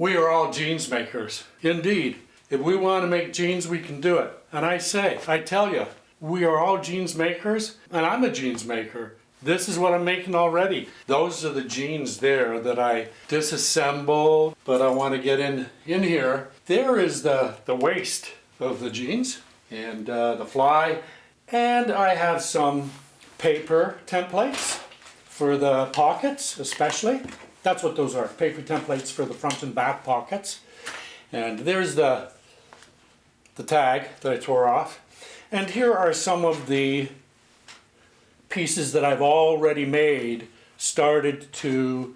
We are all jeans makers. Indeed, if we want to make jeans, we can do it. And I tell you, we are all jeans makers, and I'm a jeans maker. This is what I'm making already. Those are the jeans there that I disassembled, but I want to get in here. There is the waist of the jeans and the fly. And I have some paper templates for the pockets, especially. That's what those are, paper templates for the front and back pockets. And there's the tag that I tore off. And here are some of the pieces that I've already made, started to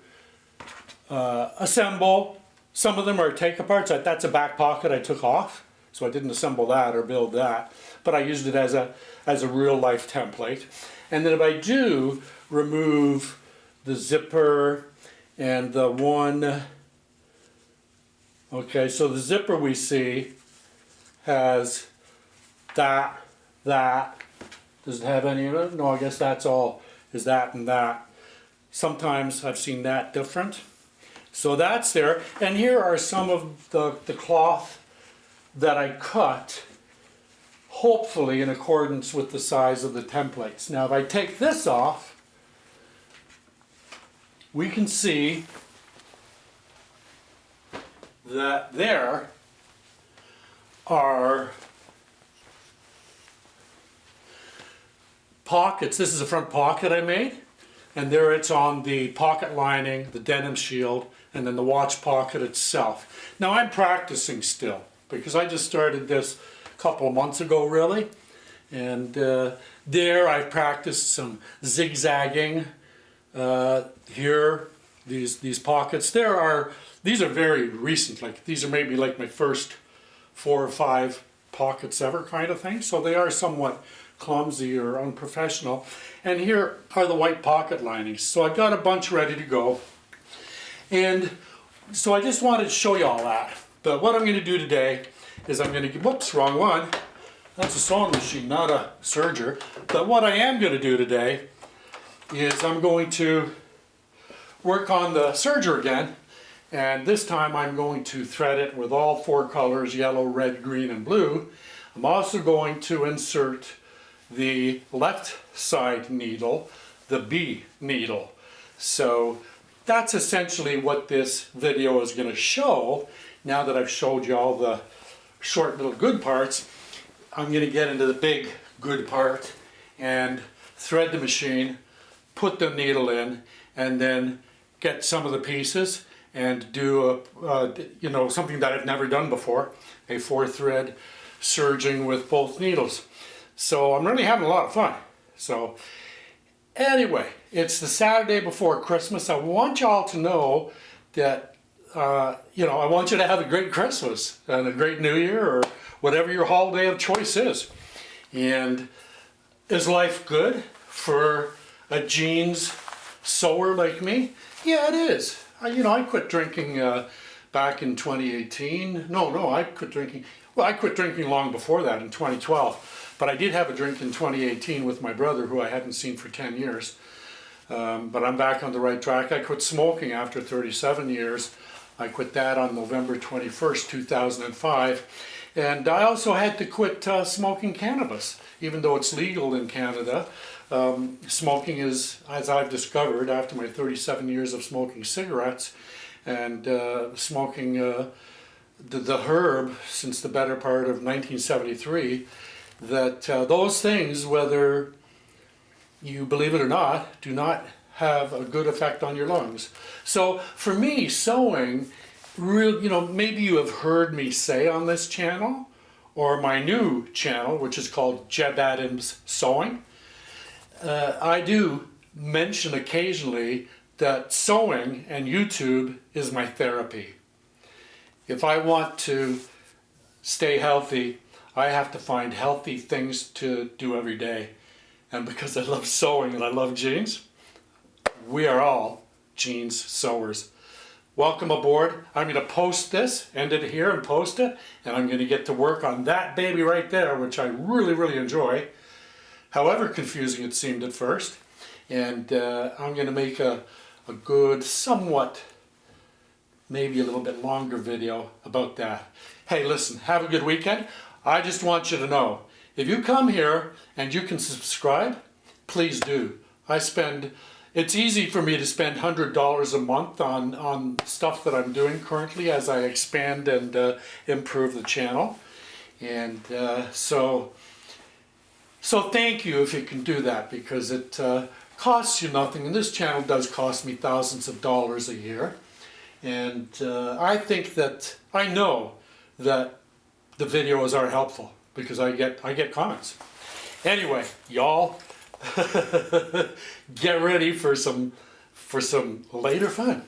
assemble. Some of them are take-aparts. That's a back pocket I took off, so I didn't assemble that or build that, but I used it as a real-life template. And then if I do remove the zipper and the one, okay, so the zipper we see has that. Does it have any of it? No, I guess that's all is that and that. Sometimes I've seen that different. So that's there. And here are some of the cloth that I cut, hopefully in accordance with the size of the templates. Now if I take this off, we can see that there are pockets. This is a front pocket I made, and there it's on the pocket lining, the denim shield, and then the watch pocket itself. Now I'm practicing still because I just started this a couple of months ago really, and there I've practiced some zigzagging. Here, these pockets, these are very recent, like these are maybe like my first 4 or 5 pockets ever kind of thing, so they are somewhat clumsy or unprofessional. And here are the white pocket linings. So I've got a bunch ready to go. And so I just wanted to show you all that. But what I'm going to do today is I'm going to, whoops, wrong one. That's a sewing machine, not a serger. But what I am going to do today is I'm going to work on the serger again. And this time I'm going to thread it with all 4 colors, yellow, red, green, and blue. I'm also going to insert the left side needle, the B needle. So that's essentially what this video is going to show. Now that I've showed you all the short little good parts, I'm going to get into the big good part and thread the machine, put the needle in, and then get some of the pieces and do something that I've never done before, a 4-thread serging with both needles. So I'm really having a lot of fun. So anyway, it's the Saturday before Christmas. I want y'all to know that, I want you to have a great Christmas and a great New Year or whatever your holiday of choice is. And is life good for a jeans sewer like me? Yeah, it is. I quit drinking back in 2018. No, I quit drinking. Well, I quit drinking long before that in 2012. But I did have a drink in 2018 with my brother, who I hadn't seen for 10 years. But I'm back on the right track. I quit smoking after 37 years. I quit that on November 21st, 2005. And I also had to quit smoking cannabis, even though it's legal in Canada. Smoking is, as I've discovered after my 37 years of smoking cigarettes and smoking the herb since the better part of 1973, that those things, whether you believe it or not, do not have a good effect on your lungs. So for me, sewing, maybe you have heard me say on this channel, or my new channel, which is called Jeb Adams Sewing, I do mention occasionally that sewing and YouTube is my therapy. If I want to stay healthy, I have to find healthy things to do every day. And because I love sewing and I love jeans, we are all jeans sewers. Welcome aboard. I'm going to post this, end it here and post it, and I'm going to get to work on that baby right there, which I really, really enjoy, however confusing it seemed at first. And I'm going to make a good, somewhat maybe a little bit longer video about that. Hey, listen, have a good weekend. I just want you to know, if you come here and you can subscribe, please do. It's easy for me to spend $100 a month on stuff that I'm doing currently as I expand and improve the channel. And so thank you if you can do that, because it costs you nothing. And this channel does cost me thousands of dollars a year. And I know that the videos are helpful because I get comments. Anyway, y'all, get ready for some later fun.